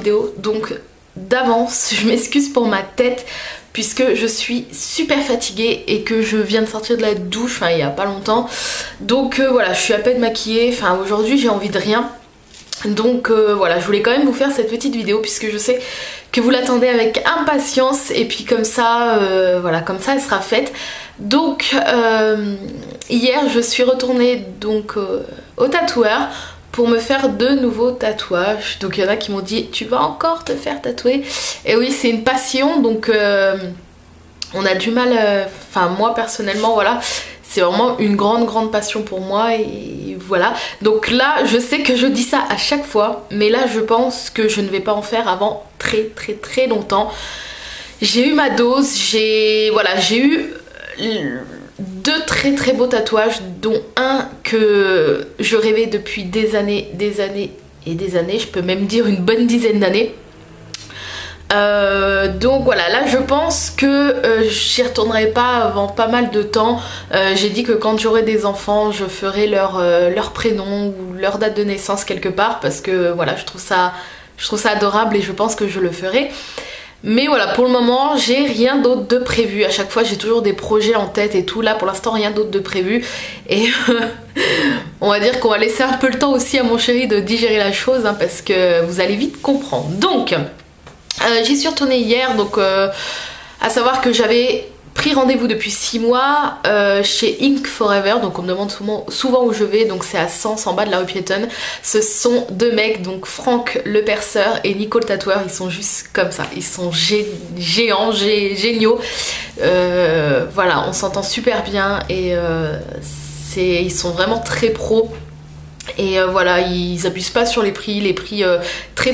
vidéo, donc d'avance je m'excuse pour ma tête puisque je suis super fatiguée et que je viens de sortir de la douche, enfin il y a pas longtemps, donc voilà, je suis à peine maquillée, enfin aujourd'hui j'ai envie de rien. Donc voilà, je voulais quand même vous faire cette petite vidéo puisque je sais que vous l'attendez avec impatience et puis comme ça, voilà, comme ça elle sera faite. Donc hier je suis retournée donc au tatoueur pour me faire de nouveaux tatouages. Donc il y en a qui m'ont dit tu vas encore te faire tatouer, et oui c'est une passion, donc on a du mal, enfin moi personnellement voilà, c'est vraiment une grande passion pour moi et voilà. Donc là je sais que je dis ça à chaque fois, mais là je pense que je ne vais pas en faire avant très longtemps. J'ai eu ma dose, j'ai eu deux très beaux tatouages, dont un que je rêvais depuis des années, je peux même dire une bonne dizaine d'années. Donc voilà, là je pense que j'y retournerai pas avant pas mal de temps. J'ai dit que quand j'aurai des enfants je ferai leur prénom ou leur date de naissance quelque part, parce que voilà, je trouve ça adorable et je pense que je le ferai. Mais voilà, pour le moment j'ai rien d'autre de prévu. À chaque fois j'ai toujours des projets en tête et tout. Là pour l'instant rien d'autre de prévu. Et on va dire qu'on va laisser un peu le temps aussi à mon chéri de digérer la chose, hein, parce que vous allez vite comprendre. Donc j'y suis retournée hier, donc à savoir que j'avais pris rendez-vous depuis 6 mois chez Ink Forever. Donc on me demande souvent où je vais, donc c'est à Sens, en bas de la rue piétonne. Ce sont deux mecs, donc Franck le perceur et Nico le tatoueur. Ils sont juste comme ça, ils sont géniaux. Voilà, on s'entend super bien et ils sont vraiment très pros. Et voilà, ils abusent pas sur les prix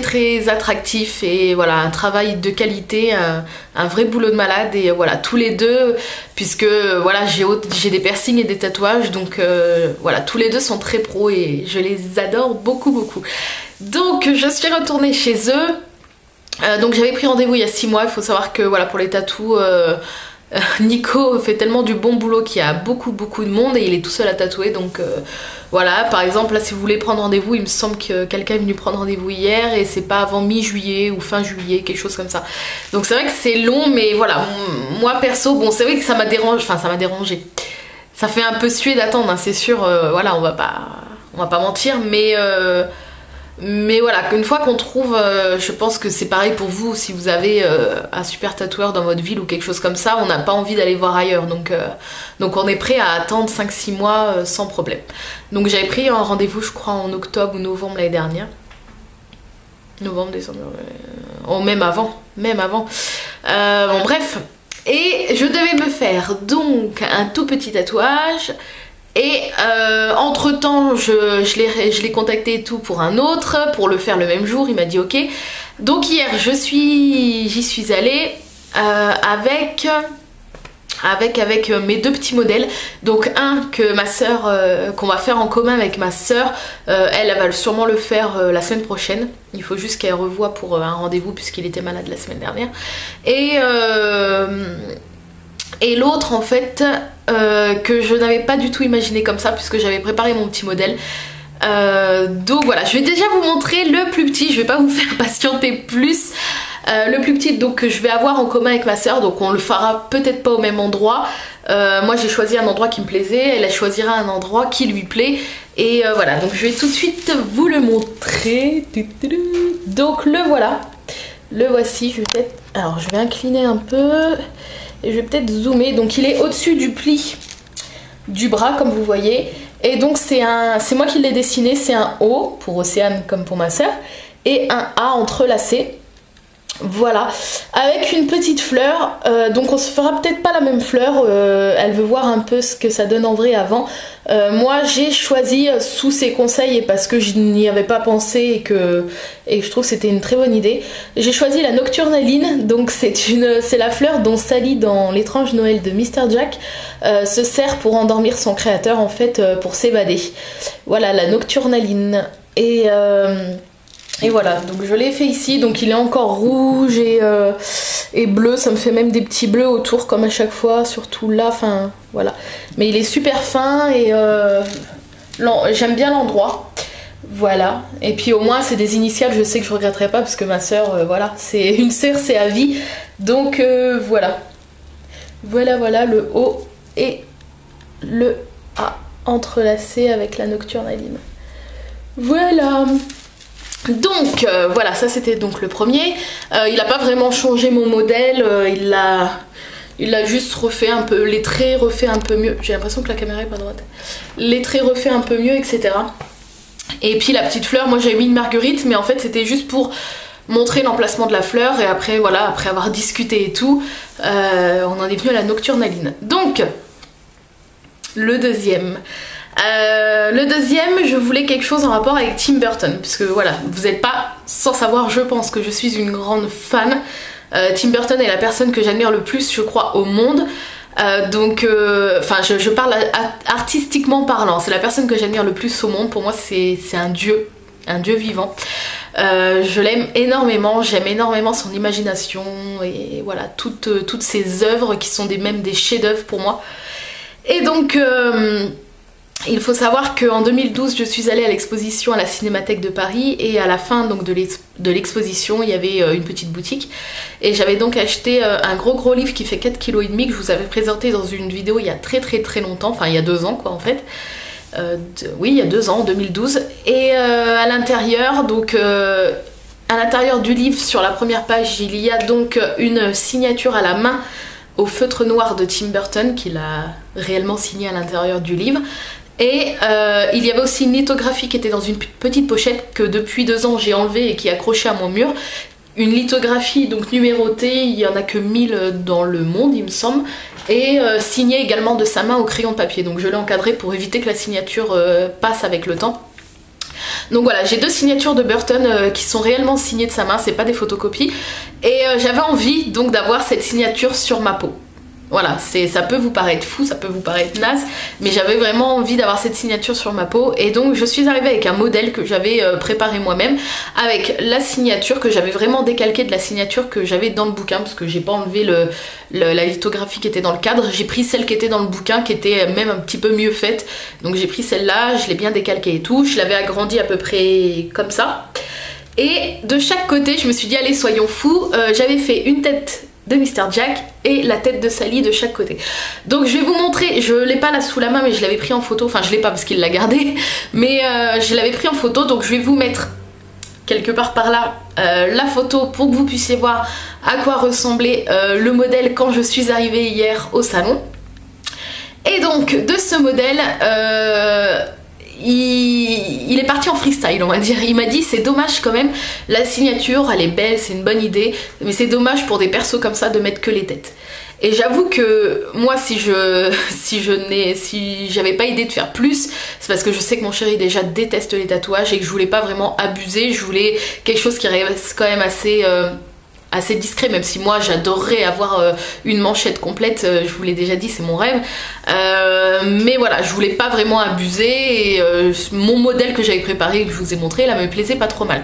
très attractifs, et voilà, un travail de qualité, un vrai boulot de malade. Et voilà, tous les deux, puisque voilà, j'ai des piercings et des tatouages, donc voilà, tous les deux sont très pros et je les adore beaucoup. Donc je suis retournée chez eux. Donc j'avais pris rendez-vous il y a 6 mois. Il faut savoir que voilà, pour les tatous, Nico fait tellement du bon boulot qu'il y a beaucoup de monde et il est tout seul à tatouer. Donc voilà, par exemple là si vous voulez prendre rendez-vous, il me semble que quelqu'un est venu prendre rendez-vous hier et c'est pas avant mi-juillet ou fin juillet, quelque chose comme ça. Donc c'est vrai que c'est long, mais voilà, moi perso, bon c'est vrai que ça m'a dérangé, ça fait un peu suer d'attendre, hein, c'est sûr, voilà, on va pas mentir, mais voilà, qu'une fois qu'on trouve, je pense que c'est pareil pour vous, si vous avez un super tatoueur dans votre ville ou quelque chose comme ça, on n'a pas envie d'aller voir ailleurs, donc on est prêt à attendre 5-6 mois sans problème. Donc j'avais pris un rendez-vous, je crois en octobre ou novembre l'année dernière. Novembre, décembre, même avant. Bon bref, et je devais me faire donc un tout petit tatouage. Et entre temps je l'ai contacté et tout pour un autre, pour le faire le même jour. Il m'a dit ok. Donc hier j'y suis allée avec mes deux petits modèles. Donc un que ma soeur, qu'on va faire en commun avec ma soeur, elle va sûrement le faire la semaine prochaine. Il faut juste qu'elle revoie pour un rendez-vous puisqu'il était malade la semaine dernière. Et l'autre en fait que je n'avais pas du tout imaginé comme ça, puisque j'avais préparé mon petit modèle. Donc voilà, je vais déjà vous montrer le plus petit, je vais pas vous faire patienter plus. Le plus petit donc que je vais avoir en commun avec ma soeur, donc on le fera peut-être pas au même endroit. Moi j'ai choisi un endroit qui me plaisait, elle choisira un endroit qui lui plaît. Et voilà, donc je vais tout de suite vous le montrer. Donc le voilà, le voici. Alors je vais incliner un peu et je vais peut-être zoomer. Donc il est au-dessus du pli du bras comme vous voyez. Et donc c'est moi qui l'ai dessiné, c'est un O pour Océane comme pour ma soeur et un A entrelacé. Voilà, avec une petite fleur, donc on se fera peut-être pas la même fleur, elle veut voir un peu ce que ça donne en vrai avant. Moi j'ai choisi sous ses conseils et parce que je n'y avais pas pensé et je trouve que c'était une très bonne idée, j'ai choisi la nocturnaline. Donc c'est la fleur dont Sally dans l'étrange Noël de Mr. Jack se sert pour endormir son créateur en fait, pour s'évader. Voilà la nocturnaline. Et voilà, donc je l'ai fait ici, donc il est encore rouge et bleu, ça me fait même des petits bleus autour comme à chaque fois, surtout là, enfin voilà. Mais il est super fin et j'aime bien l'endroit. Voilà, et puis au moins c'est des initiales, je sais que je regretterai pas parce que ma soeur, voilà, c'est une sœur, c'est à vie. Donc voilà. Voilà le O et le A entrelacés avec la nocturnaline. Voilà. Donc voilà, ça c'était donc le premier. Il n'a pas vraiment changé mon modèle, il l'a juste refait un peu, les traits refait un peu mieux. J'ai l'impression que la caméra est pas droite. Les traits refait un peu mieux, etc. Et puis la petite fleur, moi j'avais mis une marguerite, mais en fait c'était juste pour montrer l'emplacement de la fleur. Et après voilà, après avoir discuté et tout, on en est venu à la nocturnaline. Donc le deuxième, je voulais quelque chose en rapport avec Tim Burton, parce que voilà, vous n'êtes pas sans savoir, je pense que je suis une grande fan. Tim Burton est la personne que j'admire le plus, je crois, au monde. Enfin, je parle artistiquement parlant, c'est la personne que j'admire le plus au monde. Pour moi, c'est un dieu vivant. Je l'aime énormément, j'aime énormément son imagination et voilà, toutes ses œuvres qui sont même des chefs-d'œuvre pour moi. Et donc, il faut savoir qu'en 2012, je suis allée à l'exposition à la Cinémathèque de Paris, et à la fin donc, de l'exposition, il y avait une petite boutique, et j'avais donc acheté un gros livre qui fait 4,5 kg que je vous avais présenté dans une vidéo il y a très longtemps, enfin il y a 2 ans quoi en fait. Oui, il y a 2 ans, en 2012, et à l'intérieur, donc à l'intérieur du livre, sur la première page, il y a donc une signature à la main au feutre noir de Tim Burton qu'il a réellement signé à l'intérieur du livre. Et il y avait aussi une lithographie qui était dans une petite pochette que depuis 2 ans j'ai enlevée et qui est accrochée à mon mur. Une lithographie donc numérotée, il n'y en a que 1000 dans le monde il me semble, et signée également de sa main au crayon de papier. Donc je l'ai encadrée pour éviter que la signature passe avec le temps. Donc voilà, j'ai 2 signatures de Burton qui sont réellement signées de sa main, c'est pas des photocopies. Et j'avais envie donc d'avoir cette signature sur ma peau. Voilà, ça peut vous paraître fou, ça peut vous paraître naze, mais j'avais vraiment envie d'avoir cette signature sur ma peau. Et donc je suis arrivée avec un modèle que j'avais préparé moi-même, avec la signature que j'avais vraiment décalquée de la signature que j'avais dans le bouquin, parce que j'ai pas enlevé la lithographie qui était dans le cadre. J'ai pris celle qui était dans le bouquin, qui était même un petit peu mieux faite. Donc j'ai pris celle-là, je l'ai bien décalquée et tout, je l'avais agrandie à peu près comme ça. Et de chaque côté, je me suis dit allez soyons fous, j'avais fait une tête de Mr. Jack et la tête de Sally de chaque côté. Donc je vais vous montrer, je l'ai pas là sous la main mais je l'avais pris en photo, enfin je l'ai pas parce qu'il l'a gardé, mais je l'avais pris en photo, donc je vais vous mettre quelque part par là la photo pour que vous puissiez voir à quoi ressemblait le modèle quand je suis arrivée hier au salon. Et donc de ce modèle, il est parti en freestyle on va dire. Il m'a dit c'est dommage quand même, la signature elle est belle, c'est une bonne idée, mais c'est dommage pour des persos comme ça de mettre que les têtes. Et j'avoue que moi si j'avais pas idée de faire plus, c'est parce que je sais que mon chéri déjà déteste les tatouages et que je voulais pas vraiment abuser, je voulais quelque chose qui reste quand même assez discret, même si moi j'adorerais avoir une manchette complète, je vous l'ai déjà dit, c'est mon rêve, mais voilà, je voulais pas vraiment abuser, et mon modèle que j'avais préparé, que je vous ai montré, là me plaisait pas trop mal.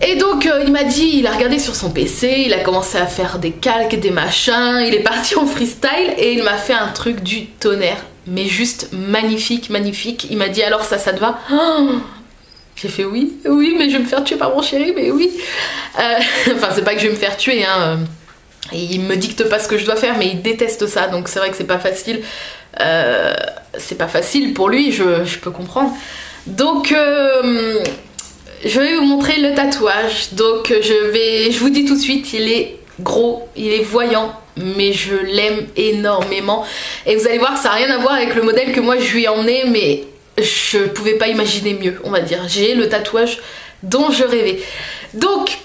Et donc il m'a dit, il a regardé sur son PC, il a commencé à faire des calques, des machins, il est parti en freestyle et il m'a fait un truc du tonnerre, mais juste magnifique, magnifique. Il m'a dit alors ça te va? Oh, j'ai fait oui, mais je vais me faire tuer par mon chéri, mais oui. Enfin, c'est pas que je vais me faire tuer, hein. Il me dicte pas ce que je dois faire, mais il déteste ça, donc c'est vrai que c'est pas facile. C'est pas facile pour lui, je peux comprendre. Donc, je vais vous montrer le tatouage. Donc, je vous dis tout de suite, il est gros, il est voyant, mais je l'aime énormément. Et vous allez voir, ça n'a rien à voir avec le modèle que moi je lui ai emmené, mais je pouvais pas imaginer mieux, on va dire. J'ai le tatouage dont je rêvais. Donc,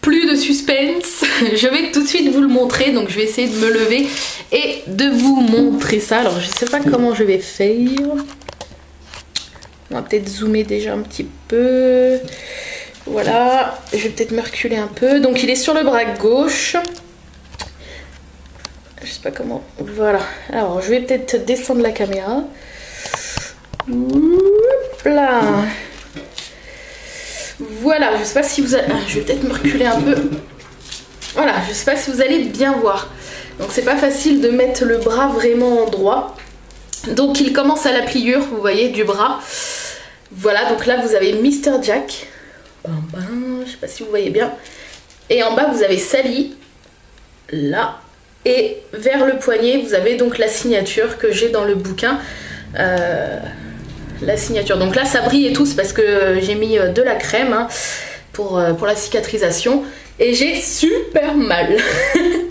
plus de suspense, je vais tout de suite vous le montrer. Donc je vais essayer de me lever et de vous montrer ça. Alors je sais pas comment je vais faire. On va peut-être zoomer déjà un petit peu. Voilà, je vais peut-être me reculer un peu. Donc il est sur le bras gauche. Je sais pas comment. Voilà, alors je vais peut-être descendre la caméra. Là. Voilà, je sais pas si vous allez... je vais peut-être me reculer un peu. Voilà, je sais pas si vous allez bien voir. Donc c'est pas facile de mettre le bras vraiment droit. Donc il commence à la pliure, vous voyez, du bras. Voilà, donc là vous avez Mr. Jack. Je sais pas si vous voyez bien. Et en bas vous avez Sally. Là. Et vers le poignet vous avez donc la signature que j'ai dans le bouquin. La signature. Donc là ça brille et tout, c'est parce que j'ai mis de la crème hein, pour la cicatrisation. Et j'ai super mal.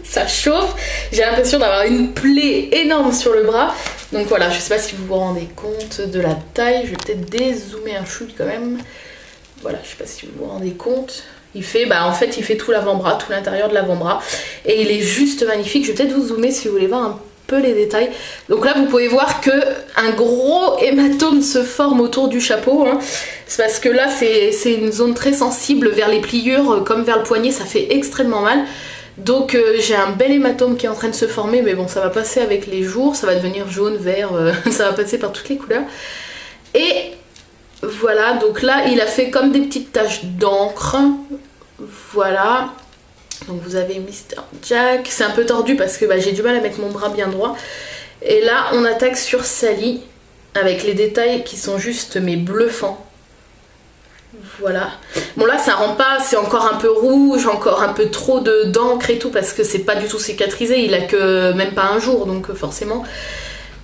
Ça chauffe. J'ai l'impression d'avoir une plaie énorme sur le bras. Donc voilà, je sais pas si vous vous rendez compte de la taille. Je vais peut-être dézoomer un chouille quand même. Voilà, je sais pas si vous vous rendez compte. Il fait, en fait, il fait tout l'avant-bras, tout l'intérieur de l'avant-bras. Et il est juste magnifique. Je vais peut-être vous zoomer si vous voulez voir un peu les détails. Donc là, vous pouvez voir que un gros hématome se forme autour du chapeau. Hein. C'est parce que là, c'est une zone très sensible vers les pliures, comme vers le poignet. Ça fait extrêmement mal. Donc j'ai un bel hématome qui est en train de se former. Mais bon, ça va passer avec les jours. Ça va devenir jaune, vert. Ça va passer par toutes les couleurs. Et voilà, donc là il a fait comme des petites taches d'encre. Voilà. Donc vous avez Mr. Jack. C'est un peu tordu parce que j'ai du mal à mettre mon bras bien droit. Et là on attaque sur Sally avec les détails qui sont juste mais bluffants. Voilà. Bon là ça rend pas, c'est encore un peu rouge, encore un peu trop d'encre et tout parce que c'est pas du tout cicatrisé. Il a que même pas un jour donc forcément.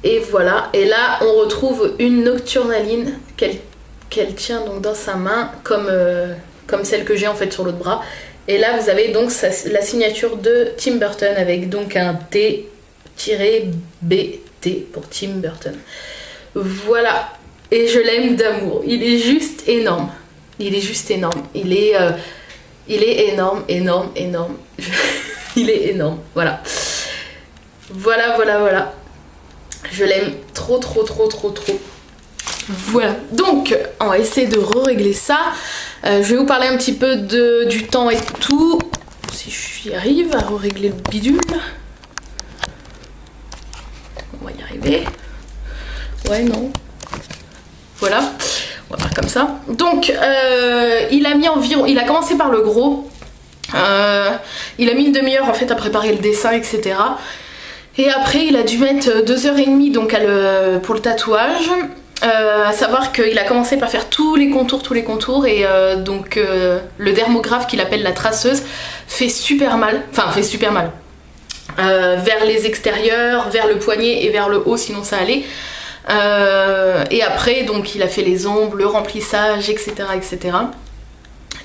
Et voilà. Et là on retrouve une nocturnaline qu'elle tient donc dans sa main comme celle que j'ai en fait sur l'autre bras. Et là vous avez donc la signature de Tim Burton avec donc un T-BT pour Tim Burton. Voilà, et je l'aime d'amour, il est juste énorme. Il est juste énorme, il est énorme, énorme, énorme. Il est énorme, voilà. Voilà. Je l'aime trop. Voilà, donc on va essayer de régler ça. Je vais vous parler un petit peu du temps et tout. Si j'y arrive à régler le bidule. On va y arriver. Ouais, non. Voilà, on va faire comme ça. Donc, il a mis environ... Il a commencé par le gros. Il a mis une demi-heure en fait à préparer le dessin, etc. Et après, il a dû mettre 2h30 donc, pour le tatouage. À savoir qu'il a commencé par faire tous les contours et donc le dermographe qu'il appelle la traceuse fait super mal, vers les extérieurs, vers le poignet et vers le haut sinon ça allait. Et après donc il a fait les ongles, le remplissage, etc.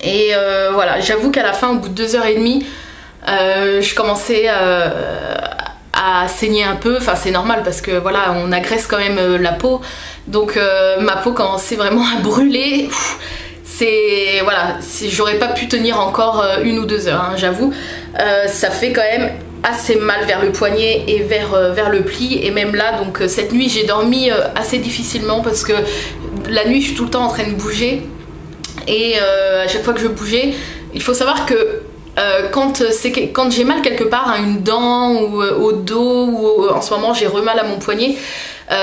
Et voilà, j'avoue qu'à la fin au bout de 2h30 je commençais à saigner un peu, enfin c'est normal parce que voilà on agresse quand même la peau, donc ma peau commençait vraiment à brûler. C'est voilà, j'aurais pas pu tenir encore 1 ou 2 heures, hein, j'avoue. Ça fait quand même assez mal vers le poignet et vers le pli, et même là donc cette nuit j'ai dormi assez difficilement parce que la nuit je suis tout le temps en train de bouger et à chaque fois que je bougeais, il faut savoir que quand j'ai mal quelque part, hein, une dent ou au dos ou en ce moment j'ai mal à mon poignet,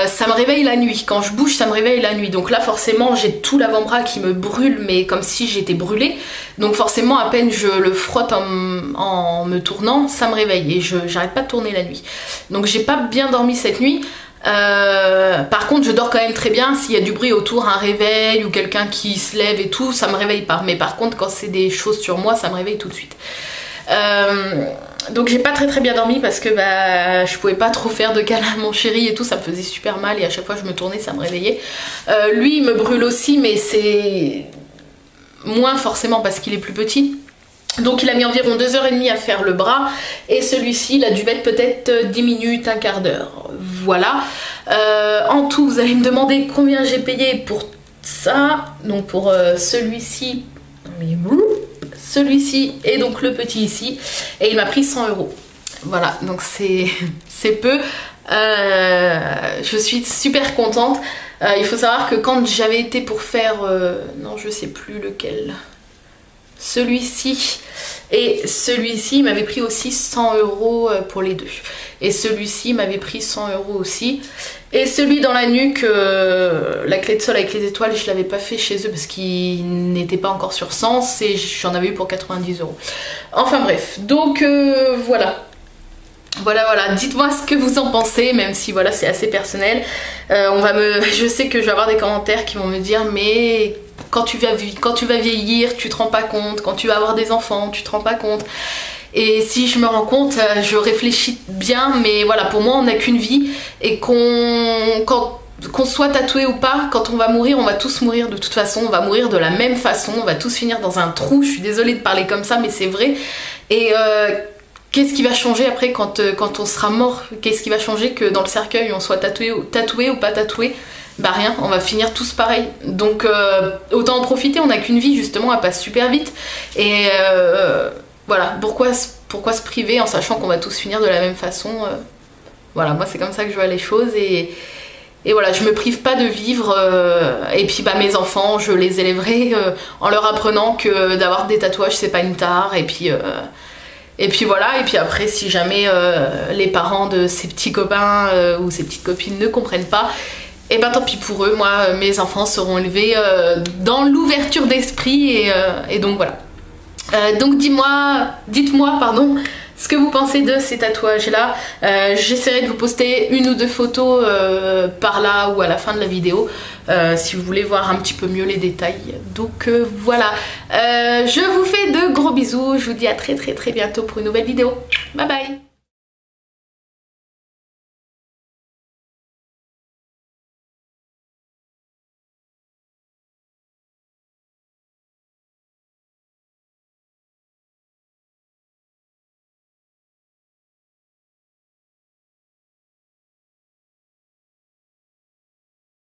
ça me réveille la nuit. Quand je bouge ça me réveille la nuit, donc là forcément j'ai tout l'avant-bras qui me brûle mais comme si j'étais brûlée, donc forcément à peine je le frotte en me tournant ça me réveille et j'arrête pas de tourner la nuit, donc j'ai pas bien dormi cette nuit. Par contre je dors quand même très bien. S'il y a du bruit autour, un réveil ou quelqu'un qui se lève et tout, ça me réveille pas, mais par contre quand c'est des choses sur moi ça me réveille tout de suite. Donc j'ai pas très bien dormi parce que je pouvais pas trop faire de câlin à mon chéri et tout, ça me faisait super mal et à chaque fois que je me tournais ça me réveillait. Lui il me brûle aussi mais c'est moins forcément parce qu'il est plus petit. Donc il a mis environ 2h30 à faire le bras et celui-ci il a dû mettre peut-être 10 minutes, un quart d'heure. Voilà. En tout vous allez me demander combien j'ai payé pour ça. Donc pour celui-ci et donc le petit ici, et il m'a pris 100 €. Voilà, donc c'est peu. Je suis super contente. Il faut savoir que quand j'avais été pour faire non je sais plus lequel, celui-ci et celui-ci, il m'avait pris aussi 100 € pour les deux, et celui-ci m'avait pris 100 € aussi, et celui dans la nuque, la clé de sol avec les étoiles, je l'avais pas fait chez eux parce qu'il n'était pas encore sur Sens et j'en avais eu pour 90 €. Enfin bref, donc voilà. Voilà, voilà, dites-moi ce que vous en pensez, même si voilà, c'est assez personnel. Je sais que je vais avoir des commentaires qui vont me dire mais quand tu vas vieillir, tu te rends pas compte, quand tu vas avoir des enfants, tu te rends pas compte. Et si je me rends compte, je réfléchis bien, mais voilà, pour moi on n'a qu'une vie et qu'on soit tatoué ou pas, quand on va mourir, on va tous mourir de toute façon, on va mourir de la même façon, on va tous finir dans un trou. Je suis désolée de parler comme ça, mais c'est vrai. Et qu'est-ce qui va changer après quand on sera mort? Qu'est-ce qui va changer que dans le cercueil on soit tatoué ou pas tatoué? Bah rien, on va finir tous pareil. Donc autant en profiter, on n'a qu'une vie justement, elle passe super vite. Et voilà, pourquoi se priver en sachant qu'on va tous finir de la même façon? Voilà, moi c'est comme ça que je vois les choses et voilà, je me prive pas de vivre et puis bah mes enfants, je les élèverai en leur apprenant que d'avoir des tatouages c'est pas une tare et puis voilà, et puis après si jamais les parents de ces petits copains ou ces petites copines ne comprennent pas, et ben tant pis pour eux, moi mes enfants seront élevés dans l'ouverture d'esprit et donc voilà. Donc dites-moi pardon, ce que vous pensez de ces tatouages là. J'essaierai de vous poster une ou deux photos par là ou à la fin de la vidéo si vous voulez voir un petit peu mieux les détails. Donc voilà, je vous fais de gros bisous, je vous dis à très bientôt pour une nouvelle vidéo. Bye bye.